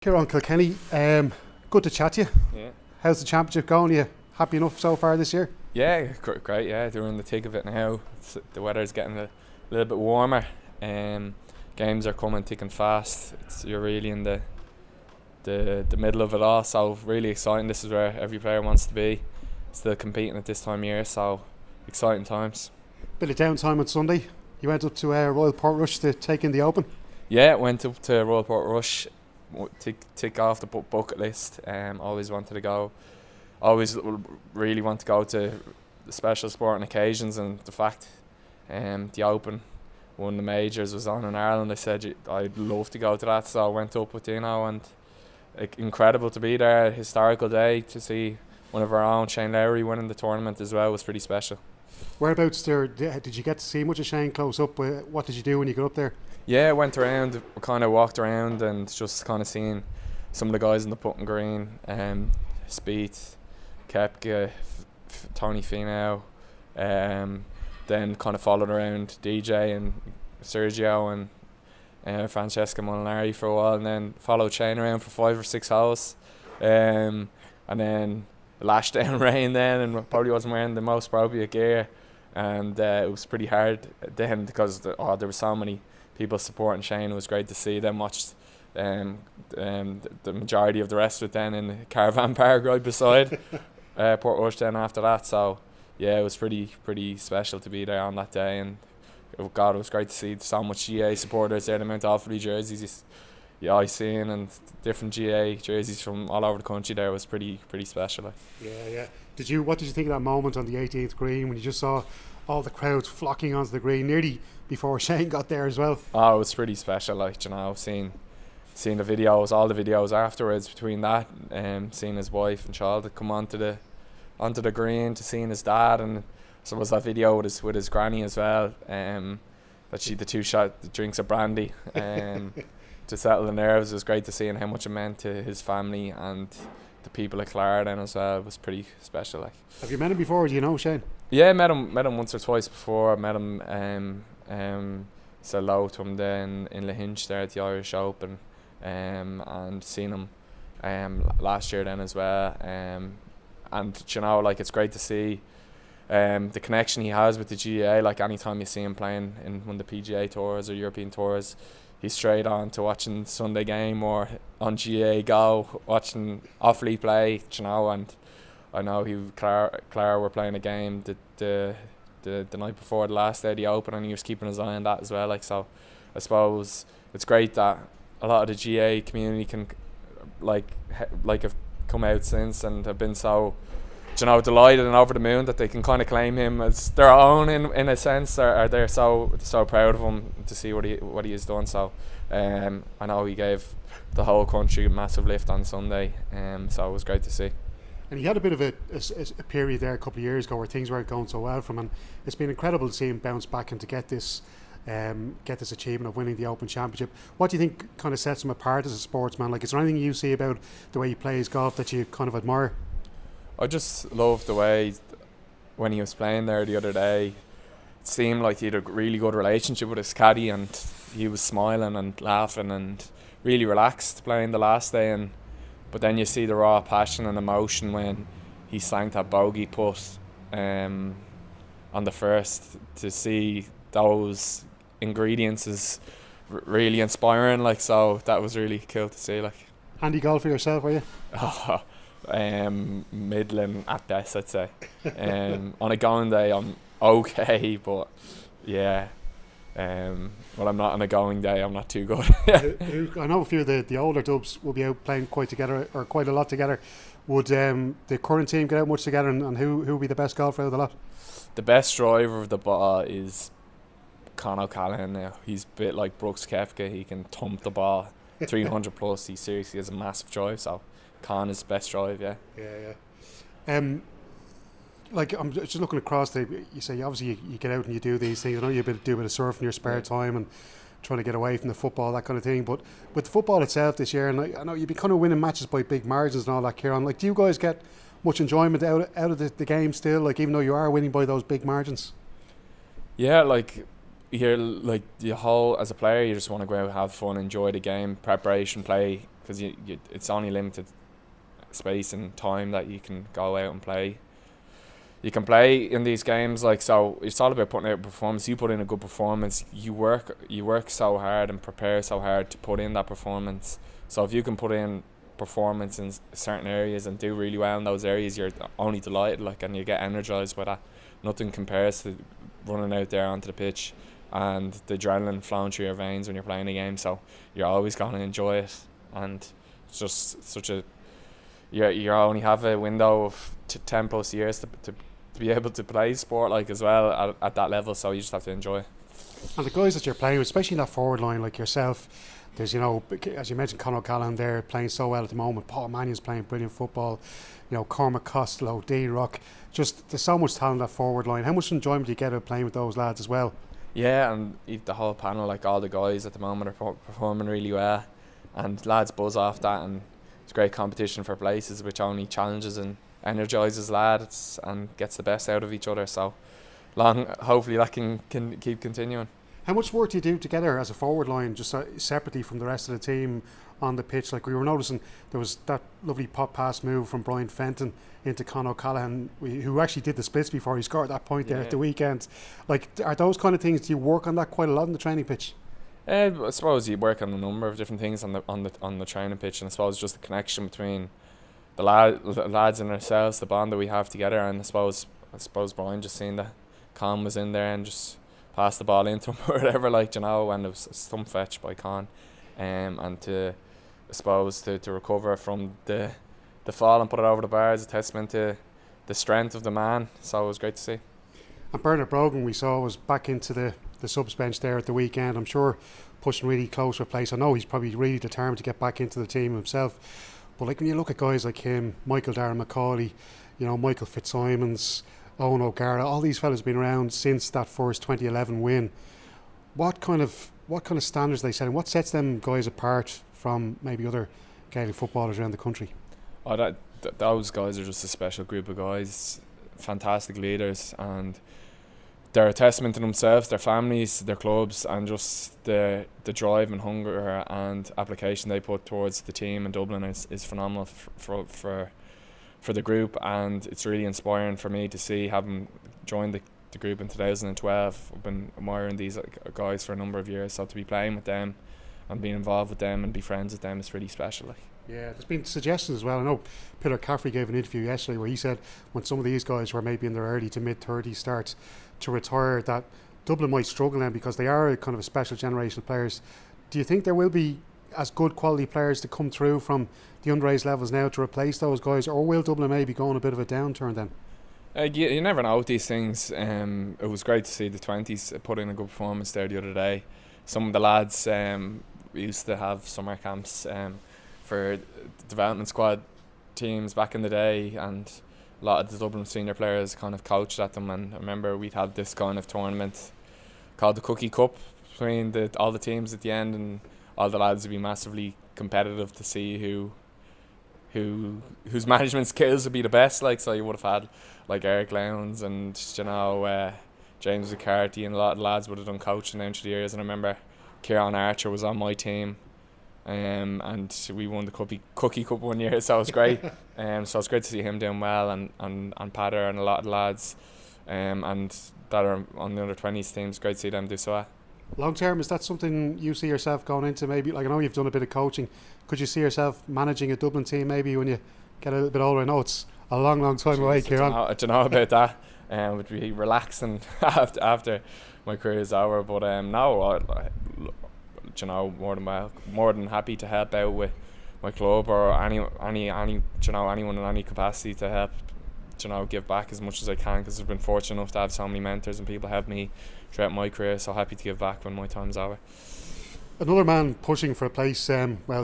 Ciaran Kilkenny, good to chat to you. Yeah, How's the championship going? Are you happy enough so far this year? yeah, great. Yeah, they're in the thick of it now. The weather's getting a little bit warmer. Games are coming thick and fast. You're really in the middle of it all. So really exciting. This is where every player wants to be. Still competing at this time of year. So exciting times. Bit of downtime on Sunday. You went up to Royal Portrush to take in the Open. Yeah, went up to Royal Portrush. Tick off the bucket list. Always wanted to go. Always really want to go to the special sporting occasions, and the fact the Open, one of the majors, was on in Ireland. I said I'd love to go to that, so I went up with Dino, and incredible to be there. A historical day to see one of our own, Shane Lowry, winning the tournament as well was pretty special. Whereabouts there? Did you get to see much of Shane close up? What did you do when you got up there? Yeah, went around, kind of walked around, and just kind of seen some of the guys in the putting green, Speed, Kepka, Tony Finau, then kind of followed around DJ and Sergio and Francesca Molinari for a while, and then followed Shane around for 5 or 6 hours, and then lashed down rain then, and probably wasn't wearing the most appropriate gear, and it was pretty hard then because there were so many people supporting Shane. It was great to see them. Watched the majority of the rest of it then in the caravan park right beside Portrush then after that. So yeah, it was pretty special to be there on that day, and God, it was great to see so much GA supporters there. The Mount Offaly jerseys I seen, and different GA jerseys from all over the country there was pretty special. Like. Yeah. What did you think of that moment on the 18th green when you just saw all the crowds flocking onto the green nearly before Shane got there as well? Oh, it was pretty special. Like, you know, seeing the videos, all the videos afterwards between that, seeing his wife and child come onto the green, to seeing his dad, and so was that video with his granny as well. That the two shot the drinks of brandy. To settle the nerves. It was great to see, and how much it meant to his family and the people at Clara then as well. It was pretty special. Like. Have you met him before? Do you know Shane? Yeah, met him once or twice before. Met him said hello to him then in Lahinch there at the Irish Open, and seen him last year then as well. And you know, like, it's great to see the connection he has with the GAA. Like, anytime you see him playing in one of the PGA tours or European tours, he's straight on to watching Sunday game or on GA Go, watching Offaly play, you know. And I know Clara were playing a game the night before the last day of the Open, and he was keeping his eye on that as well. Like, so I suppose it's great that a lot of the GA community can have come out since and have been so, you know, delighted and over the moon that they can kind of claim him as their own in a sense, or they're so proud of him to see what he has done. So I know he gave the whole country a massive lift on Sunday, so it was great to see. And he had a bit of a period there a couple of years ago where things weren't going so well for him, and it's been incredible to see him bounce back and to get this achievement of winning the Open Championship. What do you think kind of sets him apart as a sportsman? Like, is there anything you see about the way he plays golf that you kind of admire? I just loved the way when he was playing there the other day, it seemed like he had a really good relationship with his caddy, and he was smiling and laughing and really relaxed playing the last day. But then you see the raw passion and emotion when he sank that bogey putt on the first. To see those ingredients is really inspiring. Like, so that was really cool to see. Like, handy golfer yourself, were you? Middling at best, I'd say. On a going day, I'm okay, but yeah. When I'm not on a going day, I'm not too good. I know a few of the older dubs will be out playing quite a lot together. Would the current team get out much together, and who would be the best golfer out of the lot? The best driver of the ball is Conor O'Callaghan now. He's a bit like Brooks Koepka. He can thump the ball 300 plus. He seriously has a massive drive, so Con is best drive, yeah. Yeah. Like, I'm just looking across you say obviously you get out and you do these things. I know you do a bit of surfing in your spare time and trying to get away from the football, that kind of thing. But with the football itself this year, and I know you've been kind of winning matches by big margins and all that, Ciaran. Like, do you guys get much enjoyment out of the game still? Like, even though you are winning by those big margins? Yeah, like, you're like the whole, as a player, you just want to go out, have fun, enjoy the game, preparation, play because it's only limited space and time that you can go out and play. You can play in these games, like, so it's all about putting out a performance. You put in a good performance, you work so hard and prepare so hard to put in that performance. So if you can put in performance in certain areas and do really well in those areas, you're only delighted, like, and you get energized by that. Nothing compares to running out there onto the pitch and the adrenaline flowing through your veins when you're playing a game. So you're always going to enjoy it, and it's just such a you only have a window of 10 plus years to be able to play sport, like, as well at that level. So you just have to enjoy. And the guys that you're playing with, especially in that forward line, like yourself, there's, as you mentioned, Conor O'Callaghan there playing so well at the moment. Paul Mannion's playing brilliant football. Cormac Costello, D-Rock. Just, there's so much talent in that forward line. How much enjoyment do you get out of playing with those lads as well? Yeah, and the whole panel, like, all the guys at the moment are performing really well, and lads buzz off that, and it's great competition for places, which only challenges and energises lads and gets the best out of each other. So hopefully that can keep continuing. How much work do you do together as a forward line, just separately from the rest of the team on the pitch? Like, we were noticing there was that lovely pop pass move from Brian Fenton into Conor O'Callaghan, who actually did the splits before he scored that point there at the weekend. Like, are those kind of things, do you work on that quite a lot on the training pitch? I suppose you work on a number of different things on the training pitch, and I suppose just the connection between the lads and ourselves, the bond that we have together. And I suppose Brian just seeing that Con was in there and just passed the ball into him or whatever, like, and it was a stump fetch by Con, and to recover from the fall and put it over the bar is a testament to the strength of the man. So it was great to see. And Bernard Brogan, we saw, was back into the subs bench there at the weekend. I'm sure pushing really close for a place. I know he's probably really determined to get back into the team himself. But, like, when you look at guys like him, Michael Darren McCauley, Michael Fitzsimons, Owen O'Gara, all these fellas have been around since that first 2011 win. What kind of standards they set, and what sets them guys apart from maybe other Gaelic footballers around the country? Oh, those guys are just a special group of guys, fantastic leaders, and they're a testament to themselves, their families, their clubs, and just the drive and hunger and application they put towards the team in Dublin is phenomenal for the group. And it's really inspiring for me to see, having joined the group in 2012. I've been admiring these guys for a number of years, so to be playing with them and being involved with them and be friends with them is really special. Like. Yeah, there's been suggestions as well. I know Peter Caffrey gave an interview yesterday where he said when some of these guys were maybe in their early to mid-30s start to retire, that Dublin might struggle then because they are kind of a special generation of players. Do you think there will be as good quality players to come through from the underage levels now to replace those guys, or will Dublin maybe go on a bit of a downturn then? You never know with these things. It was great to see the 20s put in a good performance there the other day. Some of the lads we used to have summer camps for development squad teams back in the day, and a lot of the Dublin senior players kind of coached at them. And I remember we'd had this kind of tournament called the Cookie Cup between all the teams at the end, and all the lads would be massively competitive to see whose management skills would be the best. Like, so you would have had like Eric Lowndes and James McCarthy, and a lot of lads would have done coaching down through the years. And I remember Ciaran Archer was on my team, and we won the Cookie Cup one year, so it was great. So it's great to see him doing well, and Patter and a lot of the lads and that are on the under 20s teams. Great to see them do so well. Long term, is that something you see yourself going into? Maybe, like, I know you've done a bit of coaching. Could you see yourself managing a Dublin team maybe when you get a little bit older? I know it's a long time away, Ciaran. I don't know about that. Would be relaxing after my career is over. But no, more than happy to help out with my club or anyone in any capacity to help. Give back as much as I can, because I've been fortunate enough to have so many mentors and people help me throughout my career, so happy to give back when my time's over. Another man pushing for a place,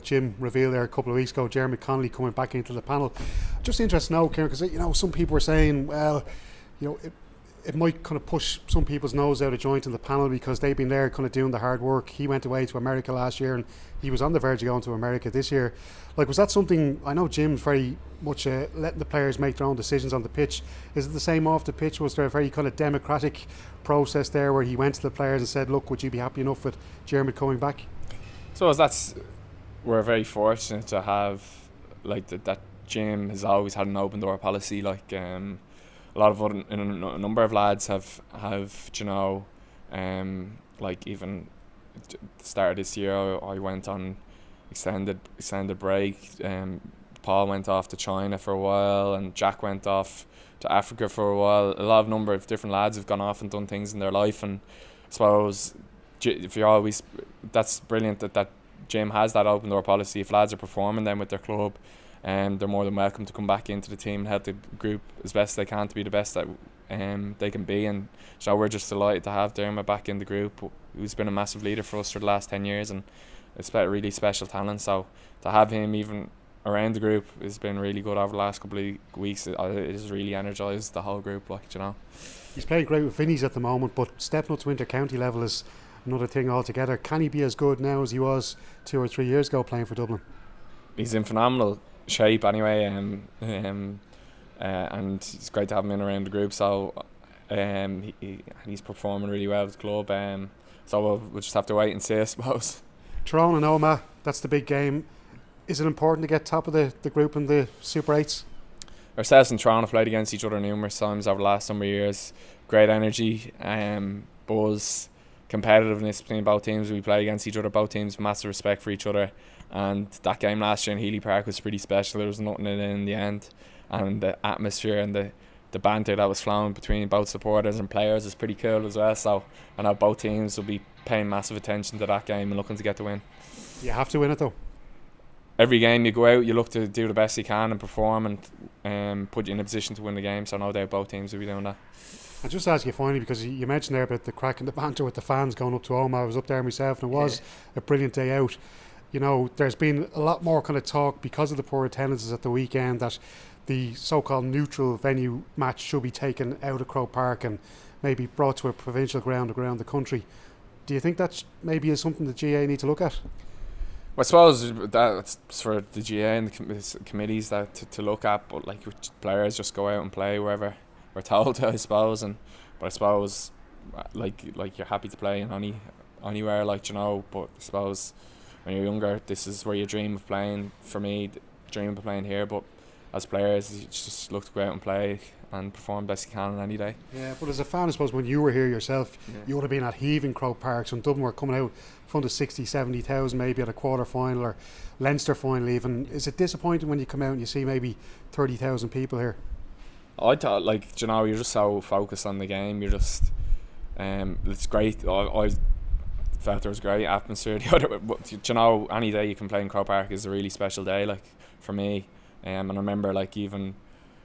Jim revealed there a couple of weeks ago, Diarmuid Connolly coming back into the panel. Just interested to know, Ciaran, because some people were saying, well, it might kind of push some people's nose out of joint in the panel because they've been there kind of doing the hard work. He went away to America last year and he was on the verge of going to America this year. Like, was that something, I know Jim's very much letting the players make their own decisions on the pitch. Is it the same off the pitch? Was there a very kind of democratic process there where he went to the players and said, look, would you be happy enough with Diarmuid coming back? So that's we're very fortunate to have like that gym has always had an open door policy. Like a lot of other, a number of lads have you know, like even the start of this year I went on extended break. Paul went off to China for a while, and Jack went off to Africa for a while. A number of different lads have gone off and done things in their life, and I suppose if you're always, that's brilliant that gym has that open door policy. If lads are performing then with their club, they're more than welcome to come back into the team and help the group as best they can to be the best that they can be. And so we're just delighted to have Diarmuid back in the group, who's been a massive leader for us for the last 10 years, and it's a really special talent. So to have him even around the group has been really good over the last couple of weeks. It has really energised the whole group, like, you know. He's playing great with Finneys at the moment, but stepping up to inter-county level is another thing altogether. Can he be as good now as he was 2 or 3 years ago playing for Dublin? He's in phenomenal shape anyway, and it's great to have him in around the group. So he's performing really well with the club. So we'll just have to wait and see, I suppose. Tyrone and Omagh, that's the big game. Is it important to get top of the group in the Super 8s? Ourselves and Tyrone have played against each other numerous times over the last number of years. Great energy, buzz, competitiveness between both teams. We play against each other, both teams, massive respect for each other. And that game last year in Healy Park was pretty special. There was nothing in it in the end, and the atmosphere and the banter that was flowing between both supporters and players is pretty cool as well. So I know both teams will be paying massive attention to that game and looking to get the win. You have to win it though. Every game you go out, you look to do the best you can and perform and put you in a position to win the game. So no doubt both teams will be doing that. I'll just ask you finally, because you mentioned there about the crack and the banter with the fans going up to Omagh. I was up there myself, and it was a brilliant day out. You know, there's been a lot more kind of talk because of the poor attendances at the weekend that the so-called neutral venue match should be taken out of Croke Park and maybe brought to a provincial ground around the country. Do you think that maybe is something the GA need to look at? Well, I suppose that's for the GA and the committees that to look at, but like players just go out and play wherever we're told to, I suppose. But I suppose like you're happy to play in anywhere, like, you know. But I suppose when you're younger, this is where you dream of playing. For me, dream of playing here. But as players, you just look to go out and play and perform best you can on any day. Yeah, but as a fan, I suppose when you were here yourself, you would have been at heaving Croke Parks when Dublin were coming out in front of 60, 70,000 maybe at a quarter final or Leinster final even. Is it disappointing when you come out and you see maybe 30,000 people here? I thought, like, you know, you're just so focused on the game. You're just, it's great. I felt there was great atmosphere. You know, any day you can play in Croke Park is a really special day, like, for me. And I remember, like, even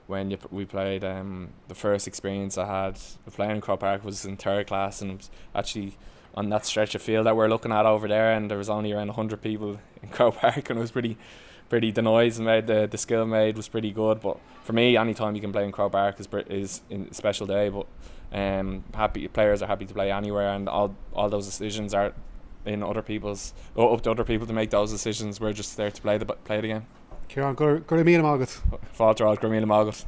when we played, the first experience I had of playing in Croke Park was in third class, and it was actually on that stretch of field that we're looking at over there, and there was only around 100 people in Croke Park, and it was pretty the noise made, the skill made was pretty good. But for me, any time you can play in Croke Park is a special day. But players are happy to play anywhere, and all those decisions are in up to other people to make those decisions. We're just there to play the game. Ciaran, go to meet him, August. Fáilte, go to meet him, August.